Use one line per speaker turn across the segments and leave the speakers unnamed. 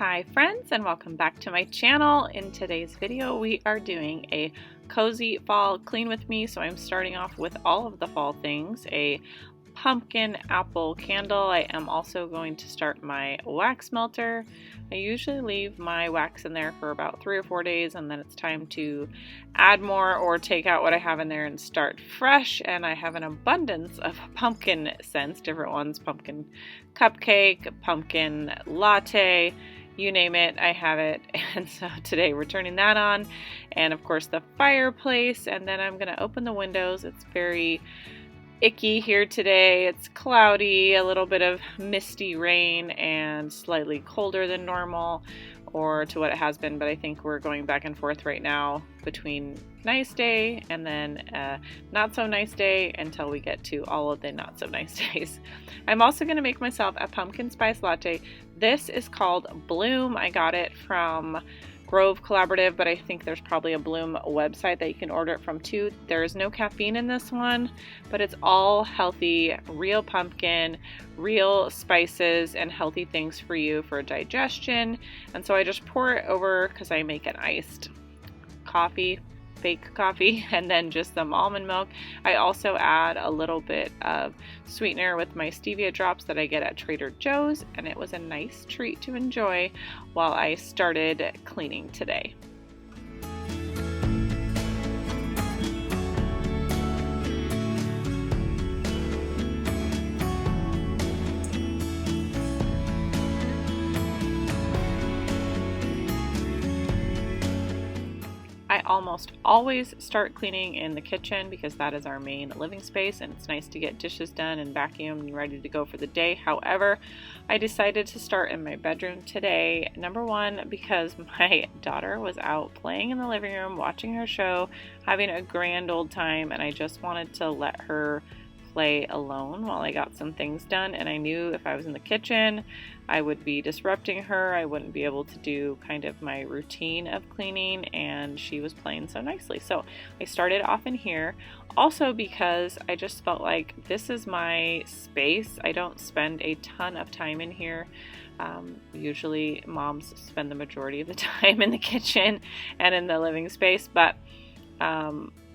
Hi friends, and welcome back to my channel. In today's video we are doing a cozy fall clean with me. So I'm starting off with all of the fall things, a pumpkin apple candle. I am also going to start my wax melter. I usually leave my wax in there for about 3 or 4 days, and then it's time to add more or take out what I have in there and start fresh. And I have an abundance of pumpkin scents, different ones: pumpkin cupcake, pumpkin latte, you name it, I have it. And so today we're turning that on, and of course the fireplace, and then I'm gonna open the windows. It's very icky here today. It's cloudy, a little bit of misty rain, and slightly colder than normal, or to what it has been, but I think we're going back and forth right now between nice day and then not so nice day until we get to all of the not so nice days. I'm also going to make myself a pumpkin spice latte. This is called Bloom. I got it from Grove Collaborative, but I think there's probably a Bloom website that you can order it from too. There is no caffeine in this one, but it's all healthy, real pumpkin, real spices, and healthy things for you for digestion. And so I just pour it over because I make an iced coffee, fake coffee, and then just some almond milk. I also add a little bit of sweetener with my stevia drops that I get at Trader Joe's, and it was a nice treat to enjoy while I started cleaning today. I almost always start cleaning in the kitchen because that is our main living space, and it's nice to get dishes done and vacuumed and ready to go for the day. However, I decided to start in my bedroom today. Number one, because my daughter was out playing in the living room, watching her show, having a grand old time, and I just wanted to let her play alone while I got some things done. And I knew if I was in the kitchen, I would be disrupting her. I wouldn't be able to do kind of my routine of cleaning, and she was playing so nicely. So I started off in here, also because I just felt like this is my space. I don't spend a ton of time in here. Usually moms spend the majority of the time in the kitchen and in the living space, but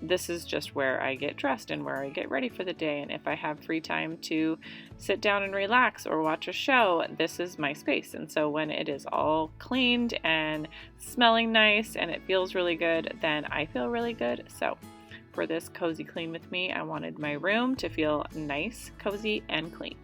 this is just where I get dressed and where I get ready for the day. And if I have free time to sit down and relax or watch a show, this is my space. And so when it is all cleaned and smelling nice and it feels really good, then I feel really good. So for this cozy clean with me, I wanted my room to feel nice, cozy, and clean.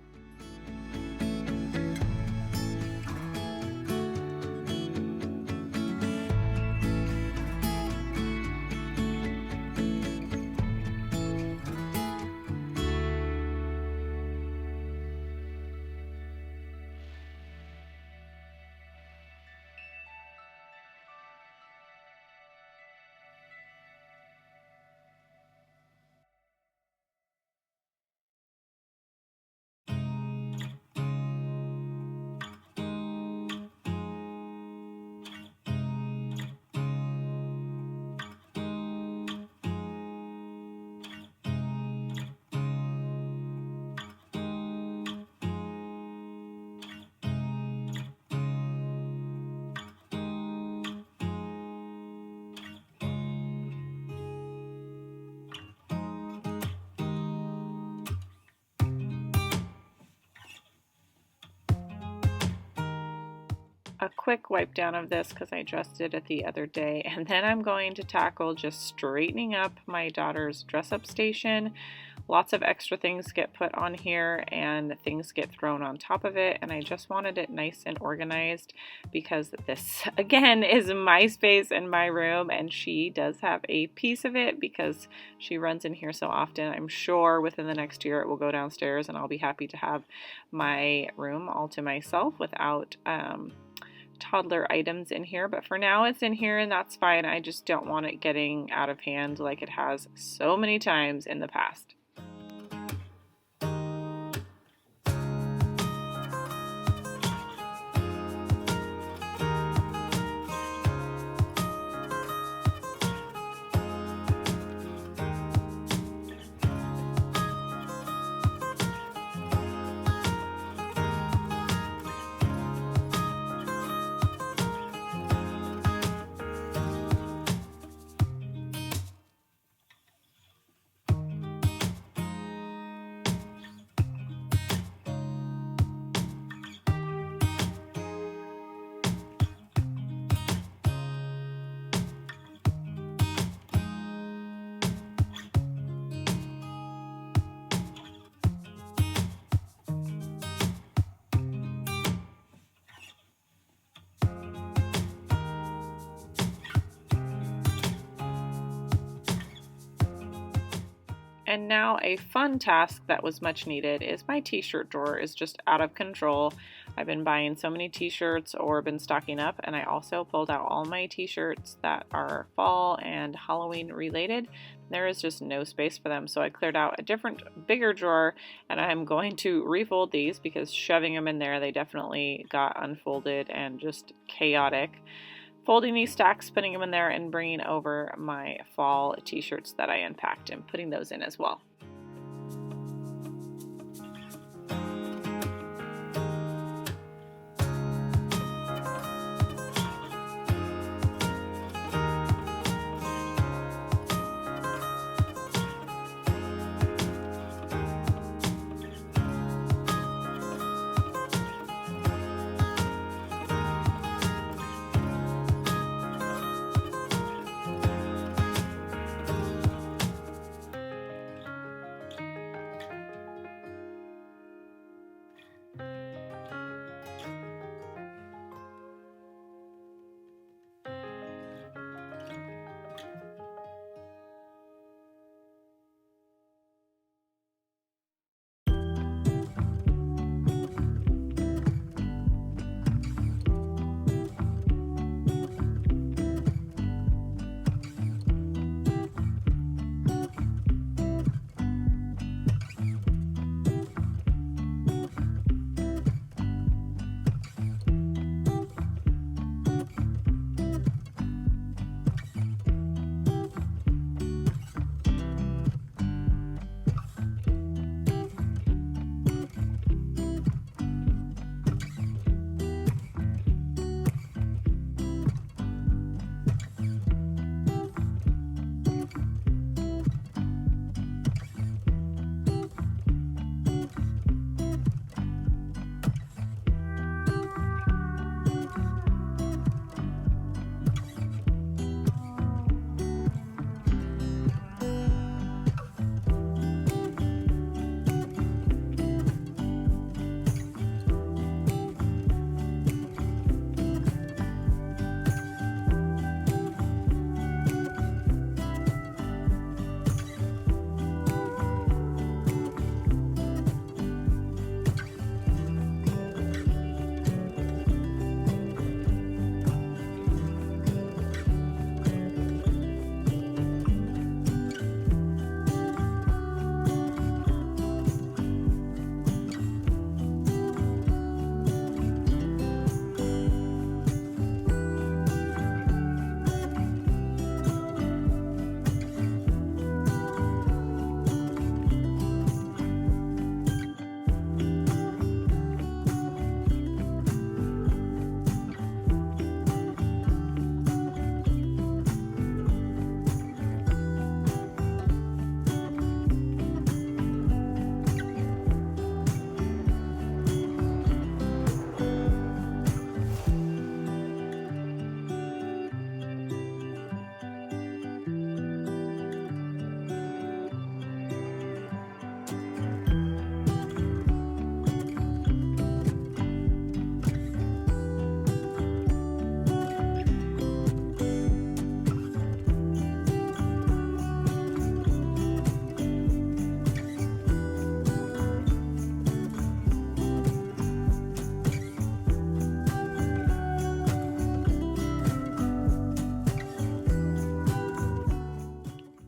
A quick wipe down of this because I just did it the other day, and then I'm going to tackle just straightening up my daughter's dress up station. Lots of extra things get put on here and things get thrown on top of it, and I just wanted it nice and organized because this again is my space and my room, and she does have a piece of it because she runs in here so often. I'm sure within the next year it will go downstairs and I'll be happy to have my room all to myself without toddler items in here, but for now it's in here and that's fine. I just don't want it getting out of hand like it has so many times in the past. And now a fun task that was much needed is my t-shirt drawer is just out of control. I've been buying so many t-shirts or been stocking up, and I also pulled out all my t-shirts that are fall and Halloween related. There is just no space for them, so I cleared out a different, bigger drawer, and I'm going to refold these because shoving them in there, they definitely got unfolded and just chaotic. Folding these stacks, putting them in there, and bringing over my fall t-shirts that I unpacked and putting those in as well.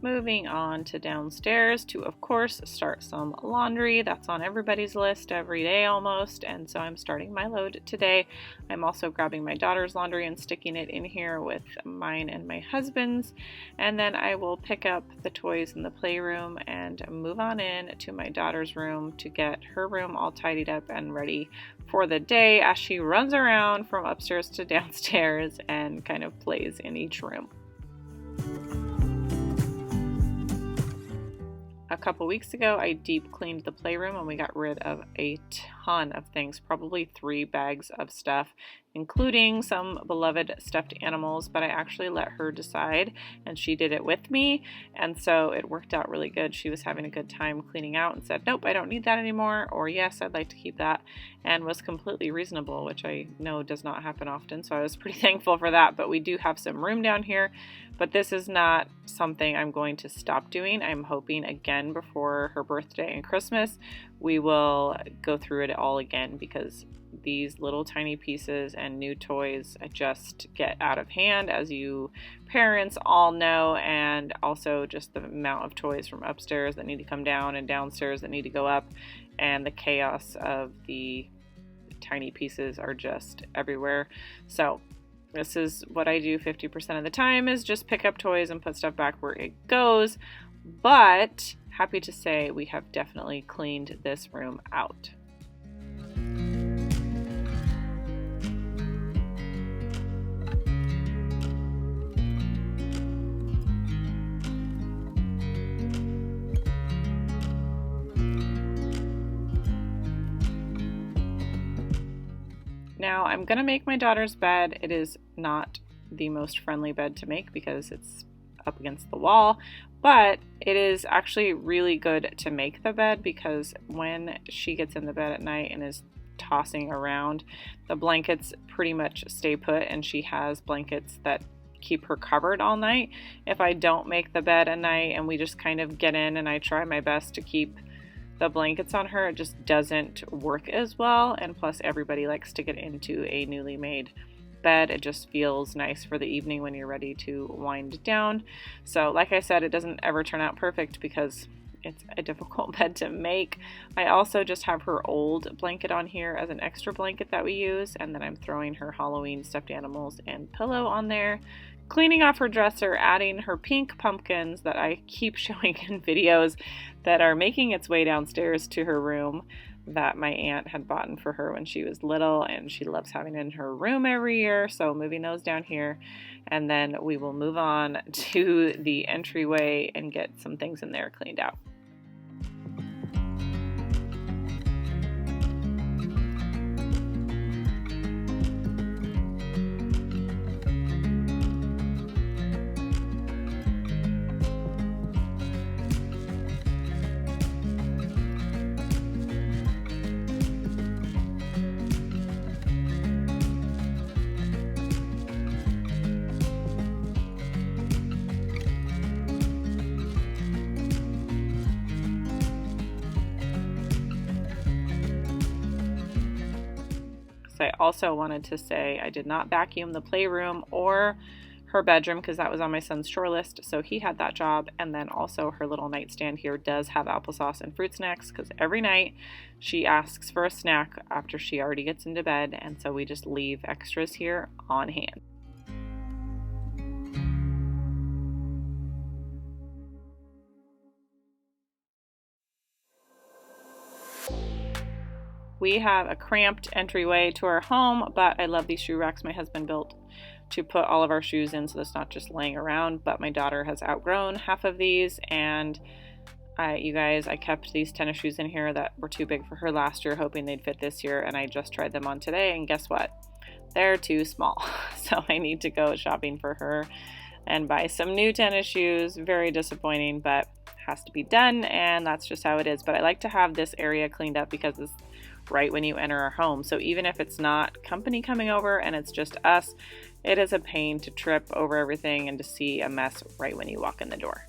Moving on to downstairs to, of course, start some laundry. That's on everybody's list every day almost, and so I'm starting my load today. I'm also grabbing my daughter's laundry and sticking it in here with mine and my husband's, and then I will pick up the toys in the playroom and move on in to my daughter's room to get her room all tidied up and ready for the day as she runs around from upstairs to downstairs and kind of plays in each room. A couple weeks ago, I deep cleaned the playroom and we got rid of a ton of things, probably 3 bags of stuff. including some beloved stuffed animals, but I actually let her decide and she did it with me, and so it worked out really good. She was having a good time cleaning out and said, nope, I don't need that anymore, or yes, I'd like to keep that, and was completely reasonable, which I know does not happen often, so I was pretty thankful for that. But we do have some room down here, but this is not something I'm going to stop doing. I'm hoping again before her birthday and Christmas we will go through it all again, because these little tiny pieces and new toys just get out of hand, as you parents all know, and also just the amount of toys from upstairs that need to come down and downstairs that need to go up, and the chaos of the tiny pieces are just everywhere. So this is what I do 50% of the time, is just pick up toys and put stuff back where it goes. But happy to say we have definitely cleaned this room out. Now I'm going to make my daughter's bed. It is not the most friendly bed to make because it's up against the wall, but it is actually really good to make the bed, because when she gets in the bed at night and is tossing around, the blankets pretty much stay put, and she has blankets that keep her covered all night. If I don't make the bed at night and we just kind of get in and I try my best to keep the blankets on her, it just doesn't work as well. And plus everybody likes to get into a newly made bed. It just feels nice for the evening when you're ready to wind down. So like I said, it doesn't ever turn out perfect because it's a difficult bed to make. I also just have her old blanket on here as an extra blanket that we use, and then I'm throwing her Halloween stuffed animals and pillow on there, cleaning off her dresser, adding her pink pumpkins that I keep showing in videos that are making its way downstairs to her room, that my aunt had bought for her when she was little, and she loves having in her room every year. So moving those down here, and then we will move on to the entryway and get some things in there cleaned out. I also wanted to say I did not vacuum the playroom or her bedroom because that was on my son's chore list, so he had that job. And then also her little nightstand here does have applesauce and fruit snacks, because every night she asks for a snack after she already gets into bed, and so we just leave extras here on hand. We have a cramped entryway to our home, but I love these shoe racks my husband built to put all of our shoes in, so it's not just laying around. But my daughter has outgrown half of these, and you guys, I kept these tennis shoes in here that were too big for her last year, hoping they'd fit this year, and I just tried them on today, and guess what? They're too small. So I need to go shopping for her and buy some new tennis shoes. Very disappointing, but has to be done, and that's just how it is. But I like to have this area cleaned up because it's right when you enter our home. So even if it's not company coming over and it's just us, it is a pain to trip over everything and to see a mess right when you walk in the door.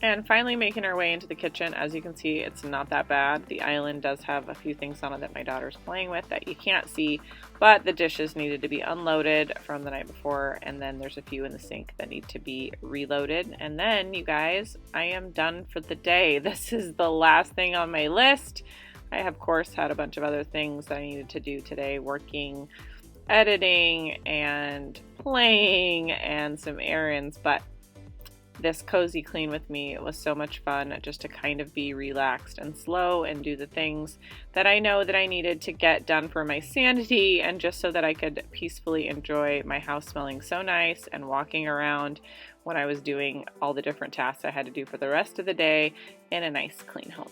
And finally making our way into the kitchen. As you can see, it's not that bad. The island does have a few things on it that my daughter's playing with that you can't see, but the dishes needed to be unloaded from the night before, and then there's a few in the sink that need to be reloaded. And then, you guys, I am done for the day. This is the last thing on my list. I, of course, had a bunch of other things that I needed to do today, working, editing, and playing, and some errands, but this cozy clean with me was so much fun just to kind of be relaxed and slow and do the things that I know that I needed to get done for my sanity, and just so that I could peacefully enjoy my house smelling so nice and walking around when I was doing all the different tasks I had to do for the rest of the day in a nice clean home.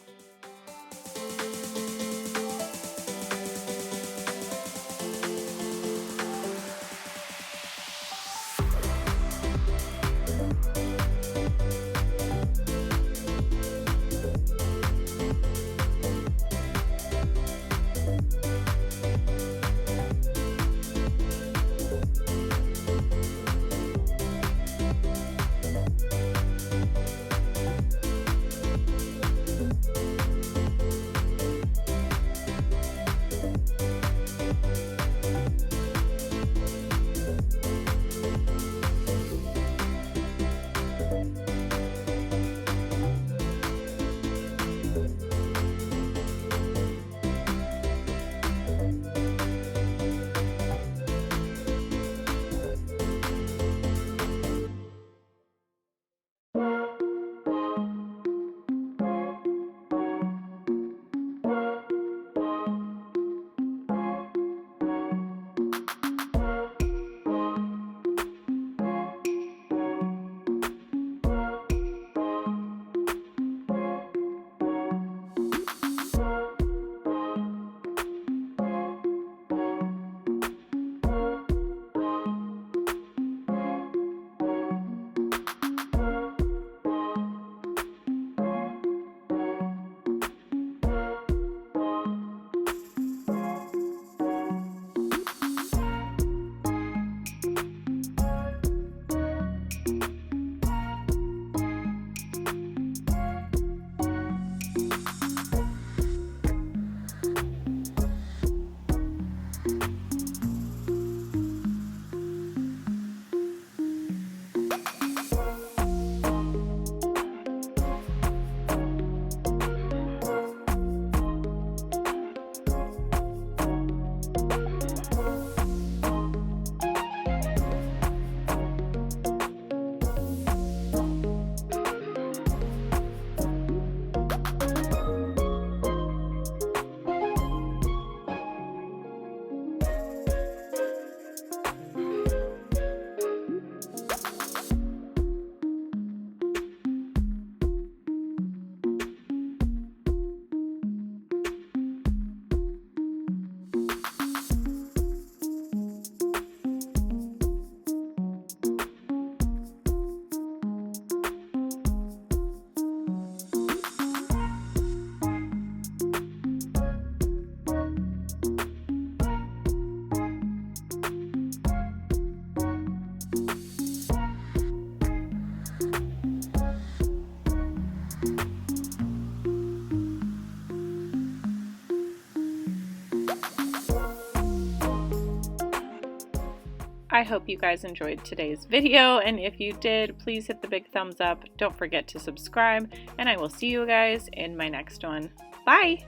I hope you guys enjoyed today's video, and if you did, please hit the big thumbs up. Don't forget to subscribe, and I will see you guys in my next one. Bye!